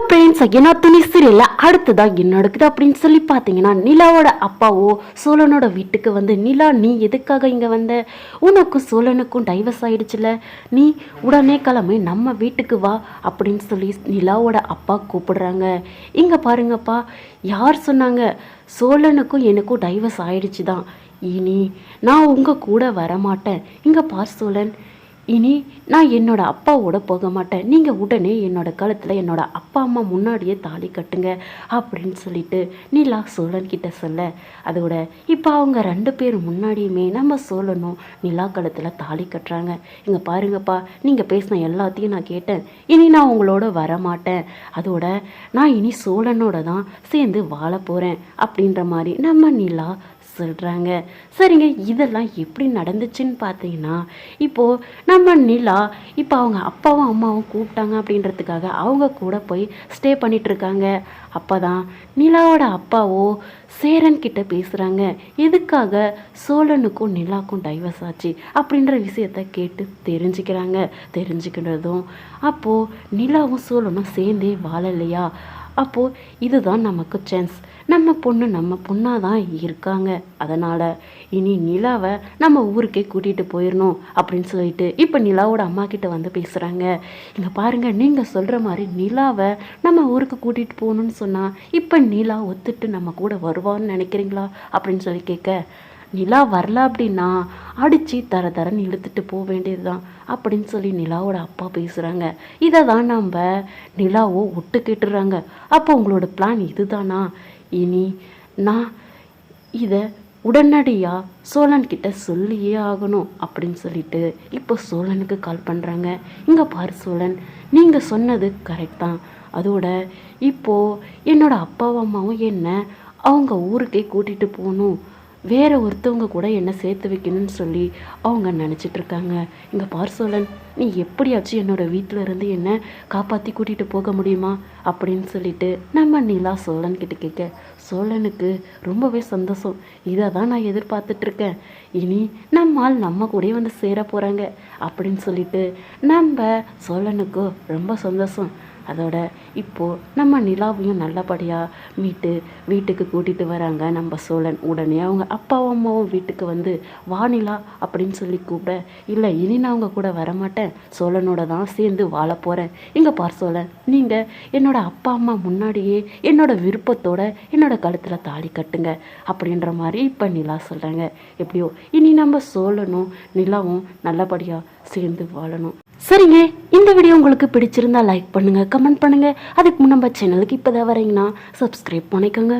Friends, என்ன துணி சீரியல்ல அடுத்ததான் என்ன நடக்குது அப்படின்னு சொல்லி பார்த்தீங்கன்னா, நிலாவோட அப்பாவோ சோழனோட வீட்டுக்கு வந்து, நிலா நீ எதுக்காக இங்கே வந்த, உனக்கும் சோழனுக்கும் டைவர்ஸ் ஆயிடுச்சுல, நீ உடனே கிளம்பி நம்ம வீட்டுக்கு வா அப்படின்னு சொல்லி நிலாவோட அப்பா கூப்பிடுறாங்க. இங்கே பாருங்கப்பா, யார் சொன்னாங்க சோழனுக்கும் எனக்கும் டைவர்ஸ் ஆயிடுச்சு தான், இனி நான் உங்கள் கூட வரமாட்டேன். இங்கே பார் சோழன், இனி நான் என்னோட அப்பாவோட போக மாட்டேன், நீங்கள் உடனே என்னோட கழுத்தில் என்னோட அப்பா அம்மா முன்னாடியே தாலி கட்டுங்க அப்படின்னு சொல்லிட்டு நிலா சோழன் கிட்ட சொல்ல, அதோட இப்போ அவங்க 2 பேர் முன்னாடியுமே நம்ம சோழனும் நிலா கழுத்தில் தாலி கட்டுறாங்க. இங்கே பாருங்கப்பா, நீங்கள் பேசின எல்லாத்தையும் நான் கேட்டேன், இனி நான் உங்களோட வரமாட்டேன், அதோட நான் இனி சோழனோட தான் சேர்ந்து வாழ போகிறேன் அப்படின்ற மாதிரி நம்ம நிலா சொல்கிறாங்க. சரிங்க, இதெல்லாம் எப்படி நடந்துச்சுன்னு பார்த்தீங்கன்னா, இப்போது நம்ம நிலா இப்போ அவங்க அப்பாவும் அம்மாவும் கூப்பிட்டாங்க அப்படின்றதுக்காக அவங்க கூட போய் ஸ்டே பண்ணிகிட்ருக்காங்க. அப்போ தான் நிலாவோட அப்பாவோ சேரன் கிட்ட பேசுகிறாங்க, எதுக்காக சோழனுக்கும் நிலாக்கும் டைவர்ஸ் ஆச்சு அப்படின்ற விஷயத்த கேட்டு தெரிஞ்சுக்கிறதும் அப்போது நிலாவும் சோழனும் சேர்ந்தே வாழலையா, அப்போது இதுதான் நமக்கு சான்ஸ், நம்ம பொண்ணாக தான் இருக்காங்க, அதனால் இனி நிலாவை நம்ம ஊருக்கே கூட்டிகிட்டு போயிடணும் அப்படின்னு சொல்லிட்டு இப்போ நிலாவோட அம்மா கிட்ட வந்து பேசுகிறாங்க. இங்கே பாருங்கள், நீங்கள் சொல்கிற மாதிரி நிலாவை நம்ம ஊருக்கு கூட்டிகிட்டு போகணுன்னு சொன்னால் இப்போ நிலா ஒத்துட்டு நம்ம கூட வருவான்னு நினைக்கிறீங்களா அப்படின்னு சொல்லி கேட்க, நிலா வரல அப்படின்னா அடித்து தரன்னு இழுத்துட்டு போக வேண்டியது தான் அப்படின்னு சொல்லி நிலாவோட அப்பா பேசுகிறாங்க. இதை தான் நம்ம நிலாவோ ஒட்டு கேட்டுடுறாங்க. அப்போ உங்களோட பிளான் இதுதானா, இனி நான் இதை உடனடியாக சோழன்கிட்ட சொல்லியே ஆகணும் அப்படின்னு சொல்லிட்டு இப்போ சோழனுக்கு கால் பண்ணுறாங்க. இங்கே பாரு சோழன், நீங்கள் சொன்னது கரெக்ட் தான், அதோட இப்போது என்னோட அப்பாவும் அம்மாவும் என்ன அவங்க ஊருக்கே கூட்டிகிட்டு போகணும், வேற ஒருத்தவங்க கூட என்னை சேர்த்து வைக்கணும்னு சொல்லி அவங்க நினச்சிட்ருக்காங்க. இங்கே பார் சோழன், நீ எப்படியாச்சும் என்னோட வீட்டில் இருந்து என்னை காப்பாற்றி கூட்டிகிட்டு போக முடியுமா அப்படின்னு சொல்லிட்டு நம்ம நிலா சோழன் கிட்ட கேட்க, சோழனுக்கு ரொம்பவே சந்தோஷம், இதை தான் நான் எதிர்பார்த்துட்ருக்கேன், இனி நம்மால் நம்ம கூட வந்து சேர போகிறாங்க அப்படின்னு சொல்லிட்டு நம்ம சோழனுக்கு ரொம்ப சந்தோஷம். அதோட இப்போது நம்ம நிலாவையும் நல்லபடியாக வீட்டுக்கு கூட்டிகிட்டு வராங்க நம்ம சோழன். உடனே அவங்க அப்பாவும் அம்மாவும் வீட்டுக்கு வந்து, வா நிலா அப்படின்னு சொல்லி கூப்பிட, இல்லை இனி நான் அவங்க கூட வரமாட்டேன், சோழனோட தான் சேர்ந்து வாழ போகிறேன். இங்கே பார் சோழன், நீங்கள் என்னோட அப்பா அம்மா முன்னாடியே என்னோட விருப்பத்தோட என்னோட கழுத்தில் தாலி கட்டுங்க அப்படின்ற மாதிரி இப்போ நிலா சொல்கிறாங்க. எப்படியோ இனி நம்ம சோழனும் நிலாவும் நல்லபடியாக சேர்ந்து வாழணும். சரிங்க, இந்த வீடியோ உங்களுக்கு பிடிச்சிருந்தா லைக் பண்ணுங்கள், கமெண்ட் பண்ணுங்கள். அதுக்கு முன் நம்ம சேனலுக்கு இப்போ தான் வரீங்கன்னா சப்ஸ்கிரைப் பண்ணிக்கோங்க.